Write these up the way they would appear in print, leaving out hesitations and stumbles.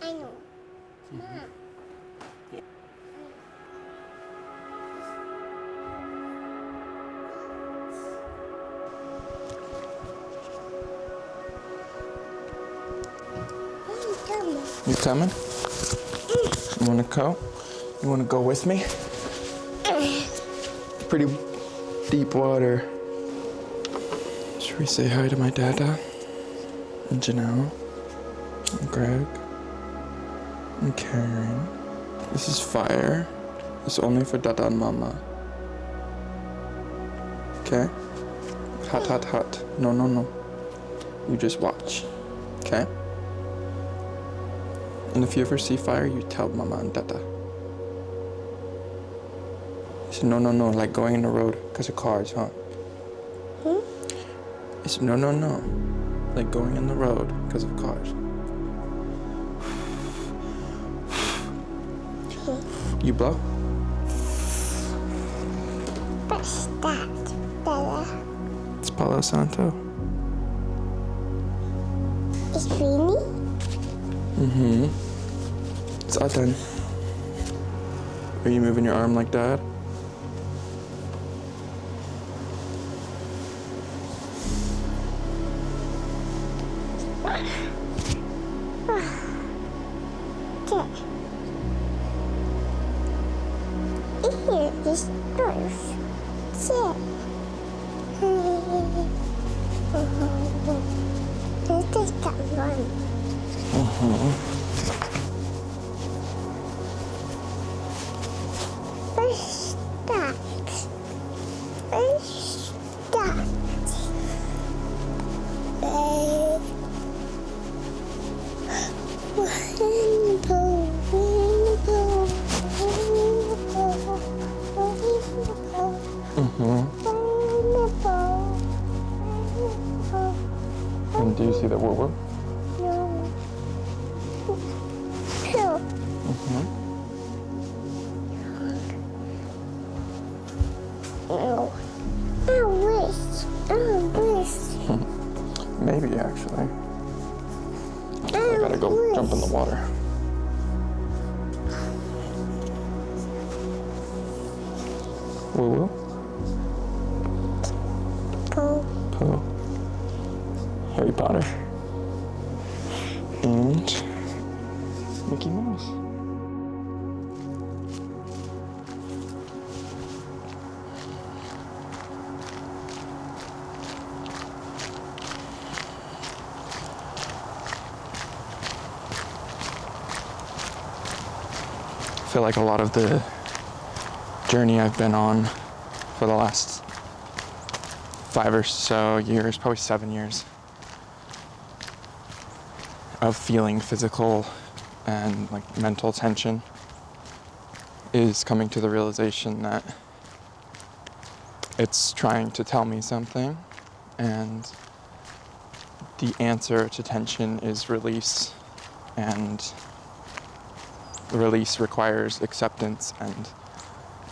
I know. Mom. You coming? You wanna go? You wanna go with me? Pretty deep water. Should we say hi to my dada? And Janelle? And Greg? And Karen? This is fire. It's only for dada and mama. Okay? Hot, hot, hot. No, no, no. You just watch. Okay? And if you ever see fire, you tell mama and dada. He said, no, no, no, like going in the road because of cars, huh? He said, no, no, no, like going in the road because of cars. You blow? What's that, Bella? It's Palo Santo. It's raining? It's Aten. Are you moving your arm like that? Here is yours. Sit. Let's take that one. Where's that? Where's that? Rainbow, rainbow, And do you see the woo-woo? No. No. I wish. Maybe, actually. I gotta go jump in the water. Woo-woo? Poe. Harry Potter. And Mickey Mouse. I feel like a lot of the journey I've been on for the last 5 or so years, probably 7 years, of feeling physical and like mental tension is coming to the realization that it's trying to tell me something, and the answer to tension is release, and the release requires acceptance and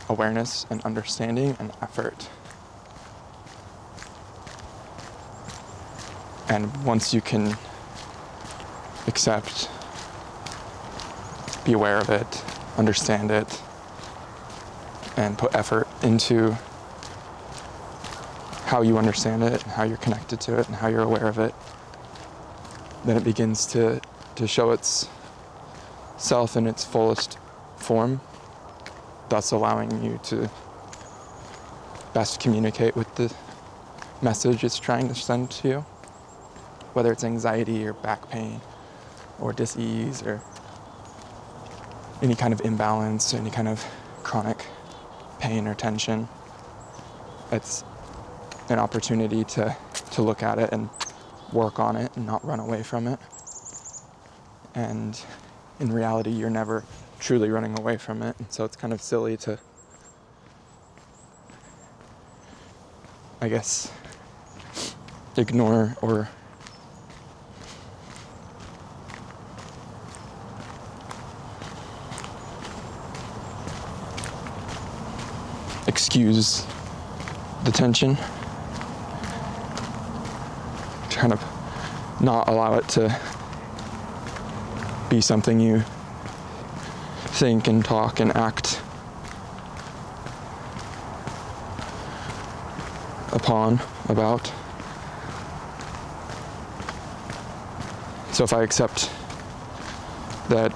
awareness and understanding and effort. And once you can accept, be aware of it, understand it, and put effort into how you understand it and how you're connected to it and how you're aware of it, then it begins to show itself in its fullest form, thus allowing you to best communicate with the message it's trying to send to you, whether it's anxiety or back pain or dis-ease or any kind of imbalance, any kind of chronic pain or tension. It's an opportunity to look at it and work on it and not run away from it. And in reality, you're never truly running away from it. And so it's kind of silly to, I guess, ignore or excuse the tension, to kind of not allow it to be something you think and talk and act upon, about. So if I accept that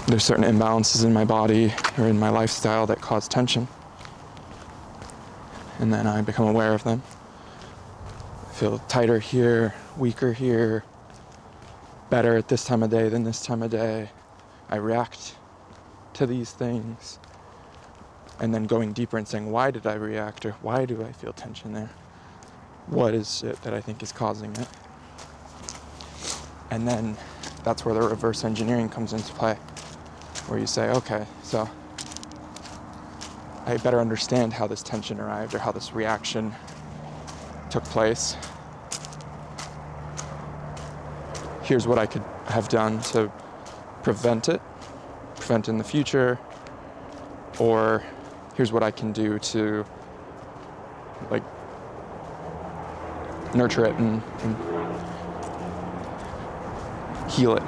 there's certain imbalances in my body or in my lifestyle that cause tension, and then I become aware of them, I feel tighter here, weaker here, better at this time of day than this time of day, I react to these things, and then going deeper and saying, why did I react, or why do I feel tension there? What is it that I think is causing it? And then that's where the reverse engineering comes into play, where you say, okay, so I better understand how this tension arrived or how this reaction took place. Here's what I could have done to prevent in the future, or here's what I can do to like nurture it and heal it.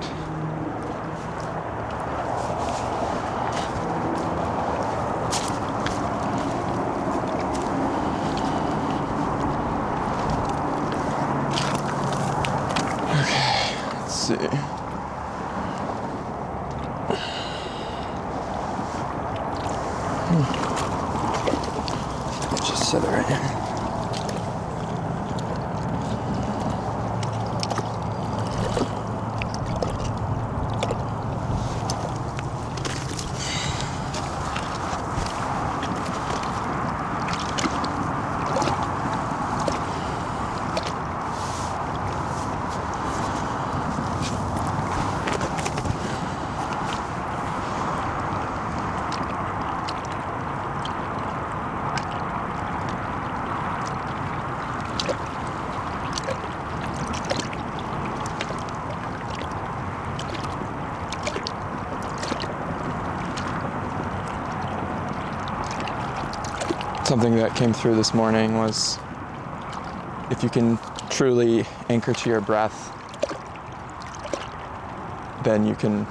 Okay, let's see. Just set it right here. Something that came through this morning was, if you can truly anchor to your breath, then you can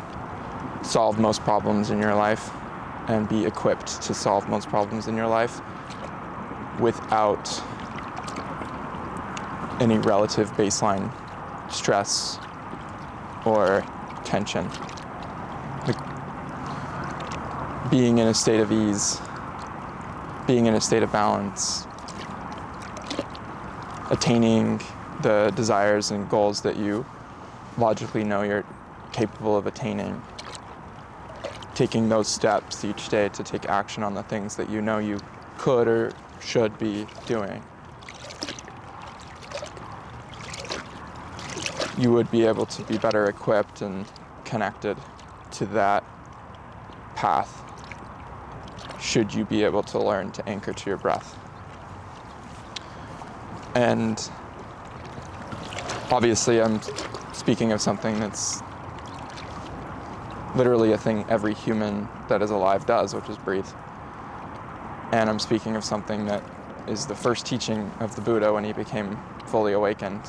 solve most problems in your life and be equipped to solve most problems in your life without any relative baseline stress or tension. Like being in a state of ease, being in a state of balance, attaining the desires and goals that you logically know you're capable of attaining, taking those steps each day to take action on the things that you know you could or should be doing. You would be able to be better equipped and connected to that path should you be able to learn to anchor to your breath. And obviously I'm speaking of something that's literally a thing every human that is alive does, which is breathe. And I'm speaking of something that is the first teaching of the Buddha when he became fully awakened.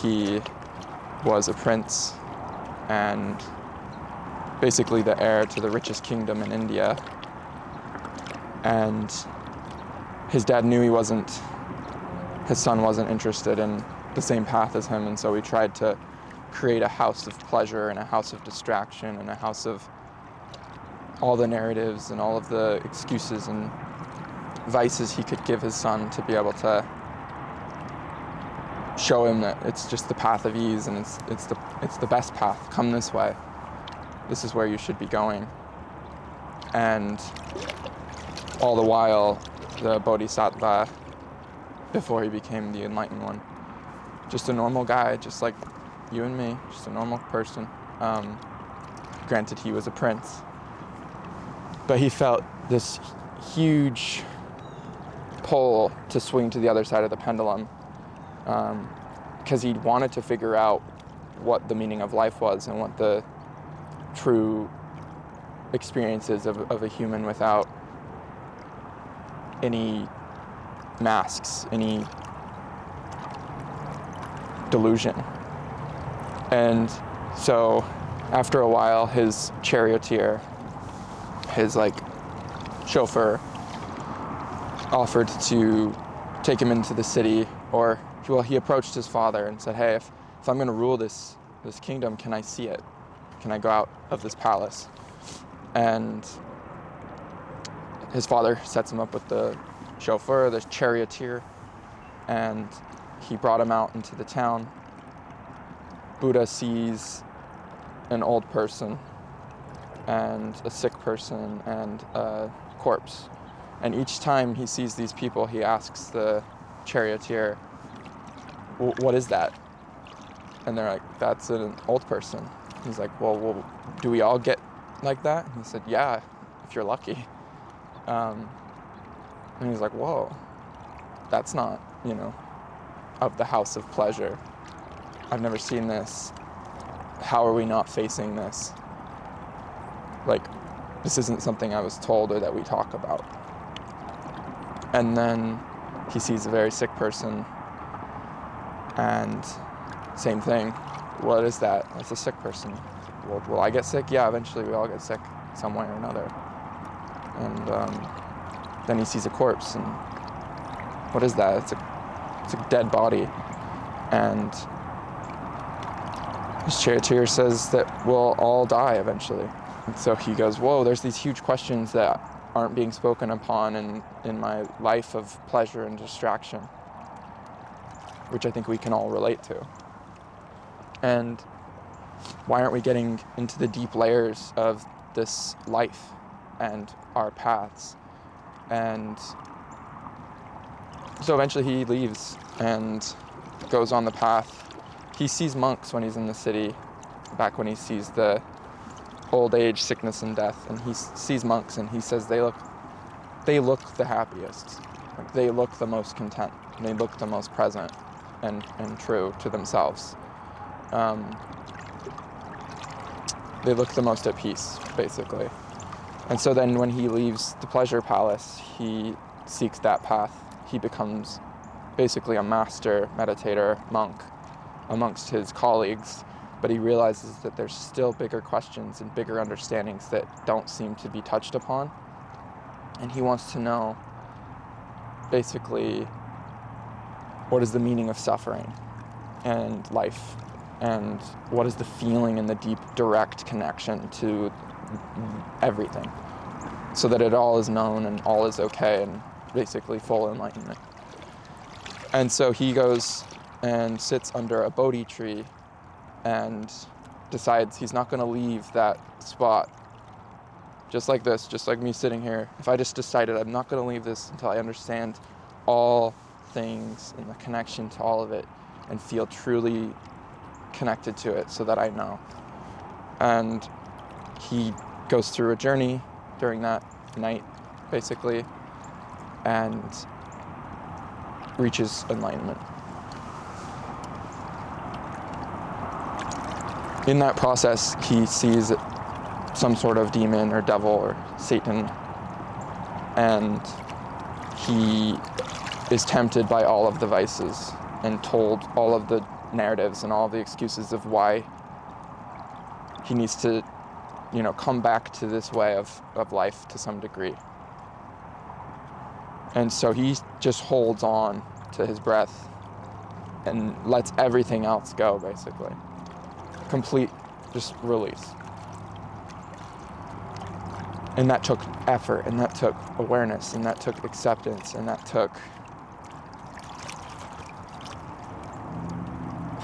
He was a prince and basically the heir to the richest kingdom in India. And his dad knew his son wasn't interested in the same path as him, and so he tried to create a house of pleasure and a house of distraction and a house of all the narratives and all of the excuses and vices he could give his son to be able to show him that it's just the path of ease and it's the best path. Come this way. This is where you should be going. And all the while, the Bodhisattva, before he became the enlightened one, just a normal guy, just like you and me, just a normal person. Granted, he was a prince, but he felt this huge pull to swing to the other side of the pendulum, because he wanted to figure out what the meaning of life was and what the true experiences of a human without any masks, any delusion. And so after a while, his charioteer, his like chauffeur, offered to take him into the city, or well, he approached his father and said, "Hey, if I'm going to rule this kingdom, can I see it? Can I go out of this palace?" And his father sets him up with the chauffeur, the charioteer, and he brought him out into the town. Buddha sees an old person and a sick person and a corpse. And each time he sees these people, he asks the charioteer, "What is that?" And they're like, "That's an old person." He's like, well, do we all get like that? And he said, "Yeah, if you're lucky." And he's like, "Whoa, that's not, of the house of pleasure. I've never seen this. How are we not facing this? Like, this isn't something I was told or that we talk about." And then he sees a very sick person, and same thing. "What is that?" "That's a sick person." "Well, will I get sick?" "Yeah, eventually we all get sick some way or another." And then he sees a corpse, and "What is that?" It's a dead body. And his charioteer says that we'll all die eventually. And so he goes, "Whoa, there's these huge questions that aren't being spoken upon in my life of pleasure and distraction," which I think we can all relate to. And why aren't we getting into the deep layers of this life and our paths? And so eventually he leaves and goes on the path. He sees monks when he's in the city, back when he sees the old age, sickness, and death, and he sees monks, and he says they look the happiest. Like, they look the most content. They look the most present and true to themselves. They look the most at peace, basically. And so then when he leaves the pleasure palace, he seeks that path. He becomes basically a master meditator, monk, amongst his colleagues, but he realizes that there's still bigger questions and bigger understandings that don't seem to be touched upon. And he wants to know, basically, what is the meaning of suffering and life, and what is the feeling and the deep, direct connection to everything, so that it all is known and all is okay, and basically full enlightenment. And so he goes and sits under a Bodhi tree and decides he's not going to leave that spot. Just like this, just like me sitting here. If I just decided I'm not going to leave this until I understand all things and the connection to all of it and feel truly connected to it, so that I know. And he goes through a journey during that night, basically, and reaches enlightenment. In that process, he sees some sort of demon or devil or Satan, and he is tempted by all of the vices and told all of the narratives and all the excuses of why he needs to, come back to this way of life to some degree. And so he just holds on to his breath and lets everything else go, basically. Complete, just release. And that took effort, and that took awareness, and that took acceptance, and that took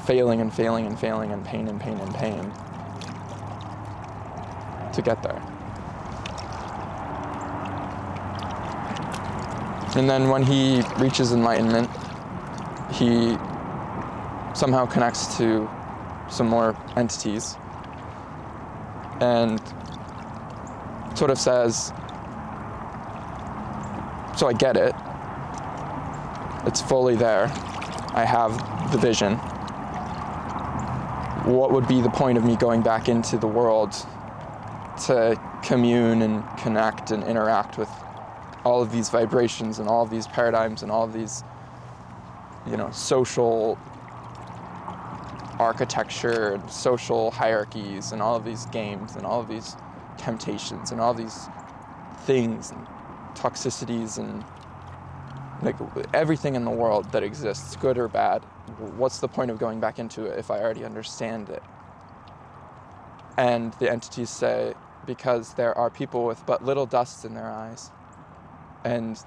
failing and failing and failing and pain and pain and pain to get there. And then when he reaches enlightenment, he somehow connects to some more entities and sort of says, "So I get it. It's fully there. I have the vision. What would be the point of me going back into the world to commune and connect and interact with all of these vibrations and all of these paradigms and all of these, social architecture and social hierarchies and all of these games and all of these temptations and all these things and toxicities and like everything in the world that exists, good or bad, what's the point of going back into it if I already understand it? And the entities say, because there are people with but little dust in their eyes. And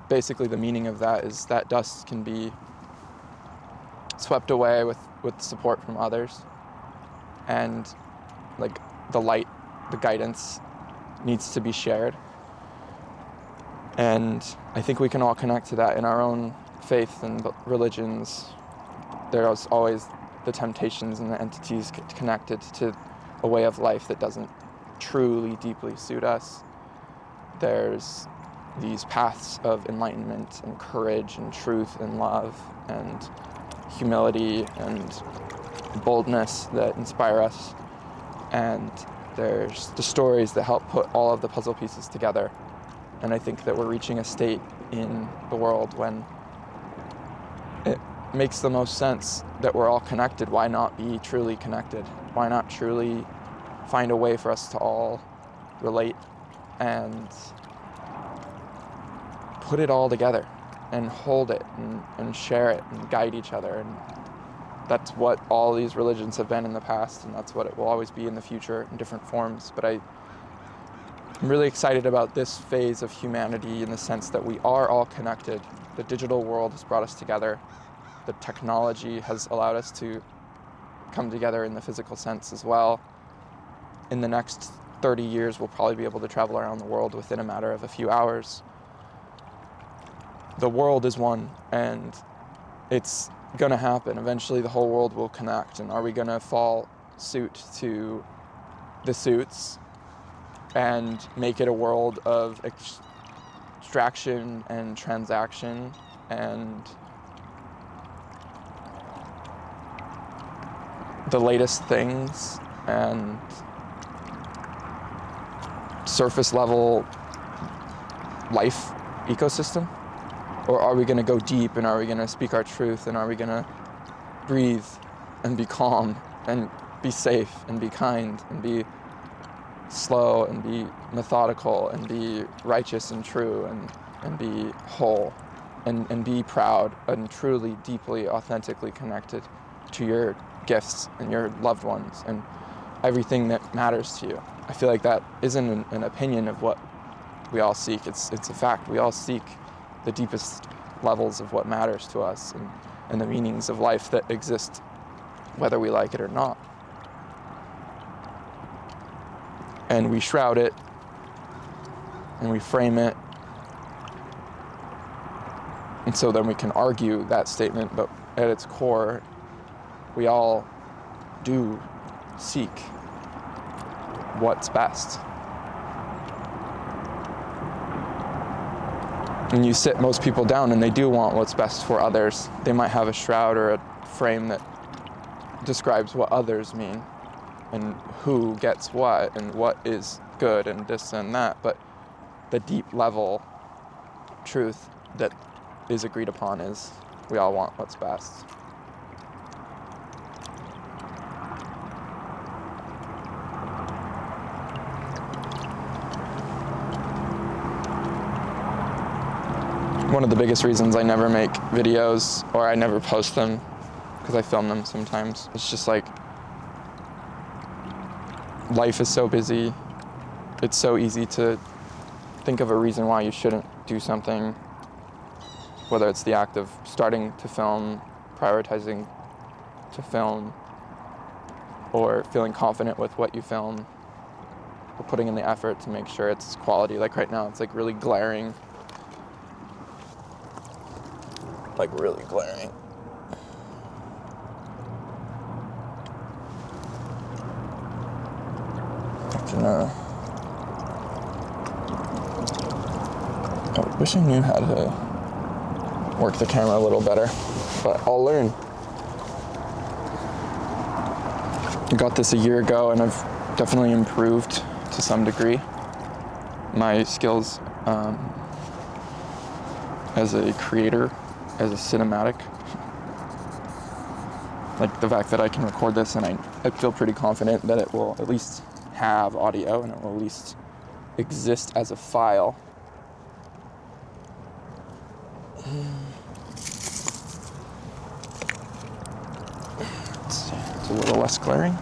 basically the meaning of that is that dust can be swept away with support from others. And like the light, the guidance needs to be shared. And I think we can all connect to that in our own faith and religions. There's always the temptations and the entities connected to a way of life that doesn't truly deeply suit us. There's these paths of enlightenment and courage and truth and love and humility and boldness that inspire us. And there's the stories that help put all of the puzzle pieces together. And I think that we're reaching a state in the world when it makes the most sense that we're all connected. Why not be truly connected? Why not truly find a way for us to all relate and put it all together and hold it and share it and guide each other? And that's what all these religions have been in the past, and that's what it will always be in the future in different forms. But I'm really excited about this phase of humanity in the sense that we are all connected. The digital world has brought us together. The technology has allowed us to come together in the physical sense as well. In the next 30 years, we'll probably be able to travel around the world within a matter of a few hours. The world is one, and it's going to happen. Eventually, the whole world will connect. And are we going to fall suit to the suits and make it a world of extraction and transaction and the latest things and surface level life ecosystem? Or are we going to go deep, and are we going to speak our truth, and are we going to breathe and be calm and be safe and be kind and be slow and be methodical and be righteous and true and be whole and be proud and truly, deeply, authentically connected to your gifts and your loved ones and everything that matters to you? I feel like that isn't an opinion of what we all seek. It's a fact. We all seek the deepest levels of what matters to us and the meanings of life that exist, whether we like it or not. And we shroud it, and we frame it, and so then we can argue that statement, but at its core, we all do seek what's best. And you sit most people down and they do want what's best for others. They might have a shroud or a frame that describes what others mean and who gets what and what is good and this and that, but the deep level truth that is agreed upon is we all want what's best. One of the biggest reasons I never make videos or I never post them, because I film them sometimes, it's just like life is so busy. It's so easy to think of a reason why you shouldn't do something, whether it's the act of starting to film, prioritizing to film, or feeling confident with what you film, or putting in the effort to make sure it's quality. Like right now, it's like really glaring. Like really glaring. I wish I knew how to work the camera a little better, but I'll learn. I got this a year ago and I've definitely improved to some degree. My skills as a creator, as a cinematic Like the fact that I can record this, and I feel pretty confident that it will at least have audio and it will at least exist as a file. Let's see, it's a little less glaring.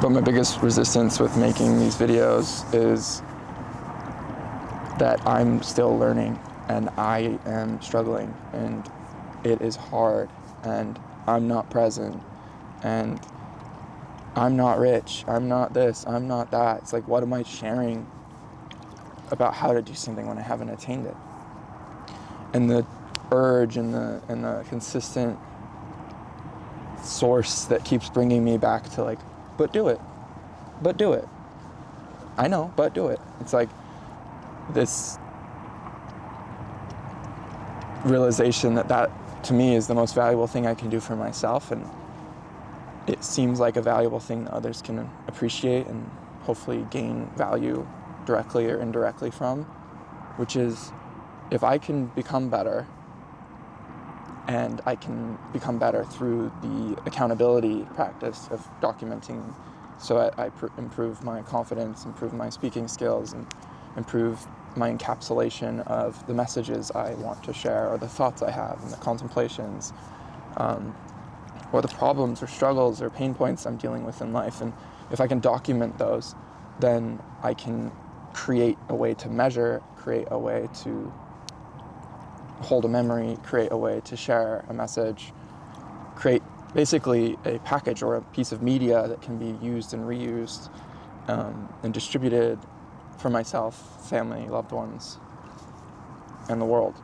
But my biggest resistance with making these videos is that I'm still learning and I am struggling and it is hard and I'm not present and I'm not rich, I'm not this, I'm not that. It's like, what am I sharing about how to do something when I haven't attained it? And the urge and the consistent source that keeps bringing me back to like, but do it. I know, but do it. It's like this realization that to me is the most valuable thing I can do for myself, and it seems like a valuable thing that others can appreciate and hopefully gain value directly or indirectly from, which is if I can become better, and I can become better through the accountability practice of documenting, so I improve my confidence, improve my speaking skills, and improve my encapsulation of the messages I want to share, or the thoughts I have, and the contemplations, or the problems or struggles or pain points I'm dealing with in life. And if I can document those, then I can create a way to measure, create a way to hold a memory, create a way to share a message, create basically a package or a piece of media that can be used and reused and distributed for myself, family, loved ones, and the world.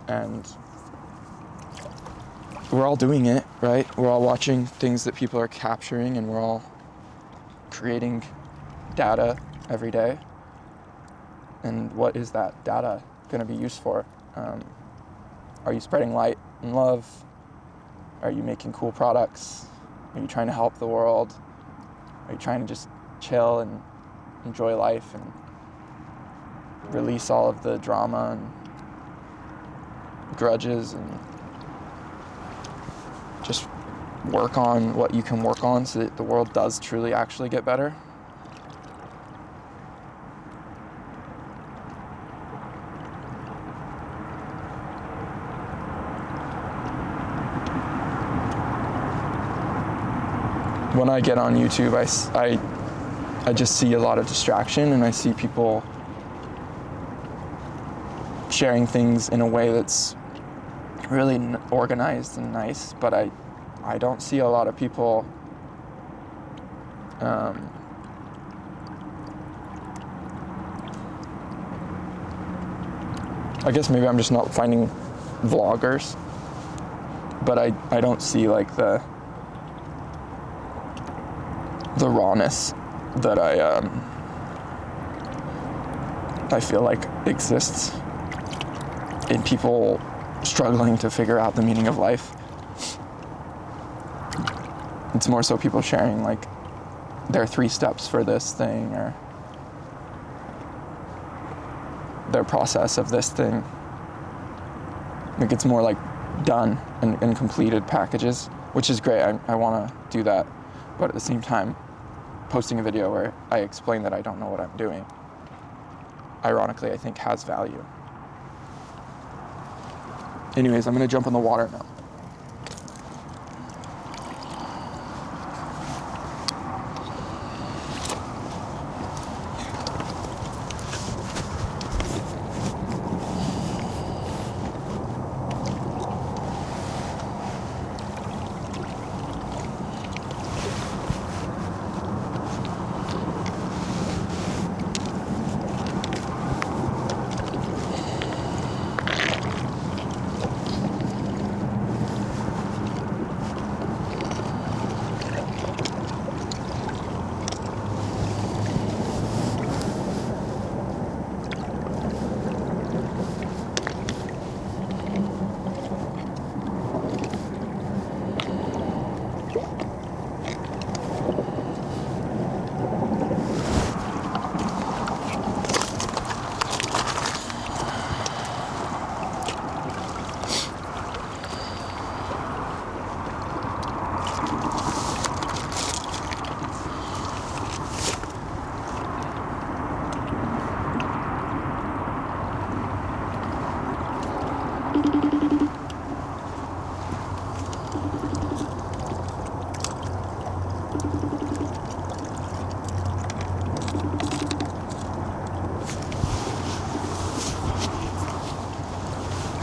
And we're all doing it, right? We're all watching things that people are capturing, and we're all creating data every day. And what is that data going to be used for? Are you spreading light and love? Are you making cool products? Are you trying to help the world? Are you trying to just chill and enjoy life and release all of the drama and grudges and just work on what you can work on so that the world does truly actually get better? When I get on YouTube, I just see a lot of distraction, and I see people sharing things in a way that's really organized and nice, but I don't see a lot of people I guess maybe I'm just not finding vloggers, but I don't see like the rawness that I feel like exists in people struggling to figure out the meaning of life. It's more so people sharing like their 3 steps for this thing, or their process of this thing. Like it's more like done and completed packages, which is great. I want to do that, but at the same time, posting a video where I explain that I don't know what I'm doing, ironically, I think has value. Anyways, I'm gonna jump in the water now.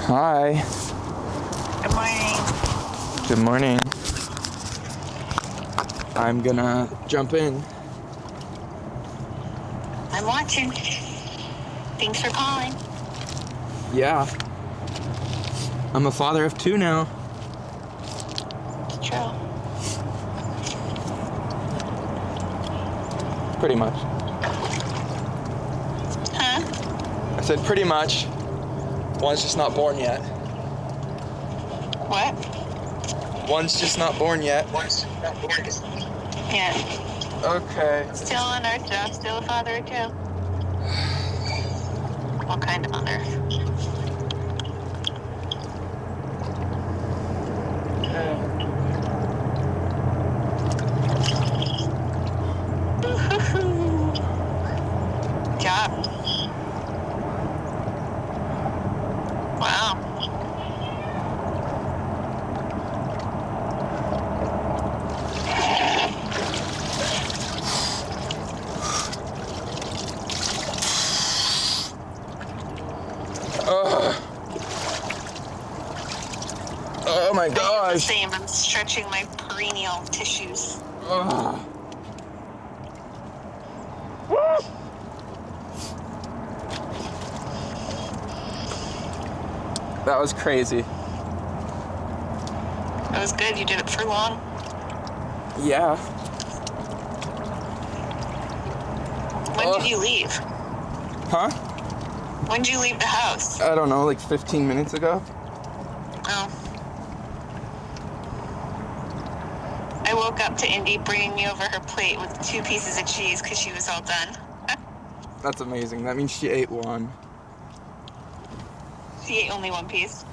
Hi. Good morning. Good morning. I'm gonna jump in. I'm watching. Thanks for calling. Yeah. I'm a father of 2 now. It's true. Pretty much. Huh? I said pretty much. One's just not born yet. What? One's just not born yet. Yeah. Okay. Still on Earth, Joe. Still a father of 2. What kind of on Earth? Good job. Wow. Oh my I do the gosh. same. I'm stretching my perineal tissues. Ugh. That was crazy. That was good. You did it for long. Yeah. When Ugh. did you leave? Huh? When did you leave the house? I don't know, like 15 minutes ago. Oh. I woke up to Indy bringing me over her plate with 2 pieces of cheese because she was all done. That's amazing. That means she ate one. She ate only 1 piece.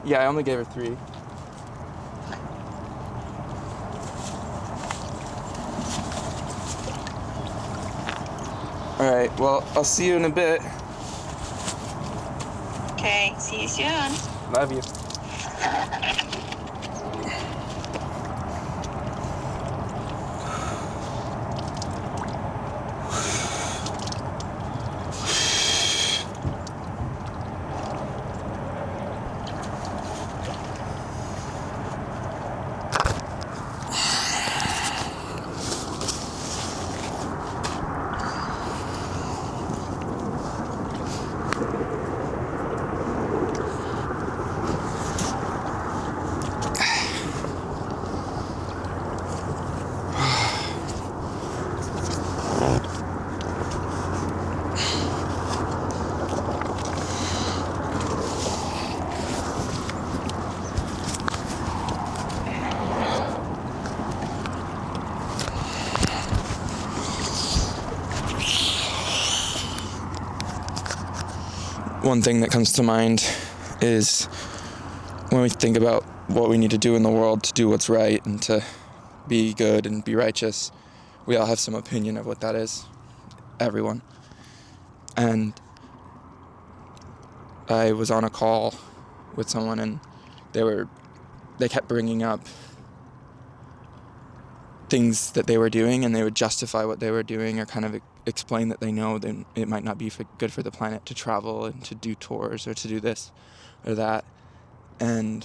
Yeah, I only gave her 3. Alright, well, I'll see you in a bit. Okay, see you soon. Love you. One thing that comes to mind is when we think about what we need to do in the world to do what's right and to be good and be righteous, we all have some opinion of what that is. Everyone. And I was on a call with someone and they kept bringing up things that they were doing, and they would justify what they were doing or kind of explain that they know that it might not be good for the planet to travel and to do tours or to do this or that. And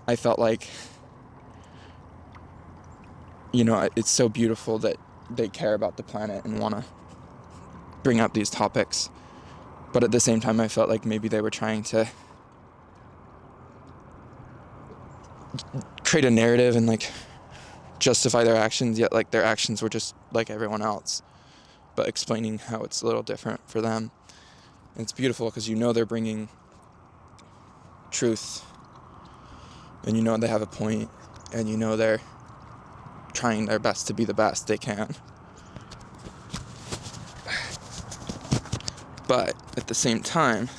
I felt like, you know, it's so beautiful that they care about the planet and want to bring up these topics. But at the same time, I felt like maybe they were trying to create a narrative and like justify their actions, yet like their actions were just like everyone else, but explaining how it's a little different for them. And it's beautiful because you know they're bringing truth, and you know they have a point, and you know they're trying their best to be the best they can. But at the same time,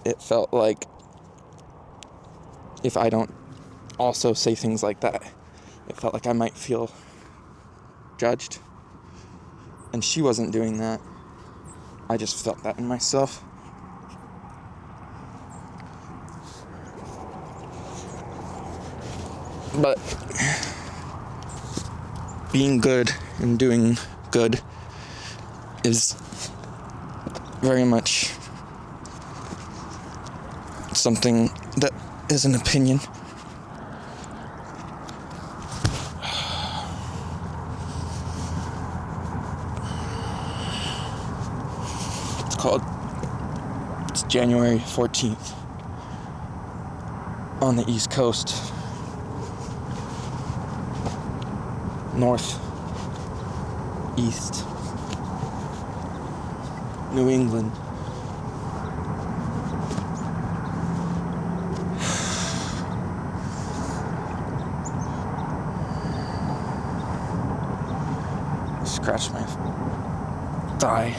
it felt like if I don't also say things like that, it felt like I might feel judged. And she wasn't doing that. I just felt that in myself. But being good and doing good is very much something that is an opinion. It's January 14th on the East Coast, north, east, New England. Scratch my thigh.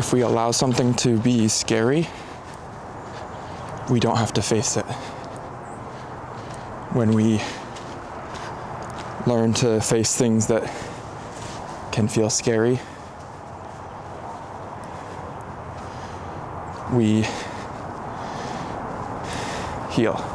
if we allow something to be scary, we don't have to face it. When we learn to face things that can feel scary, we heal.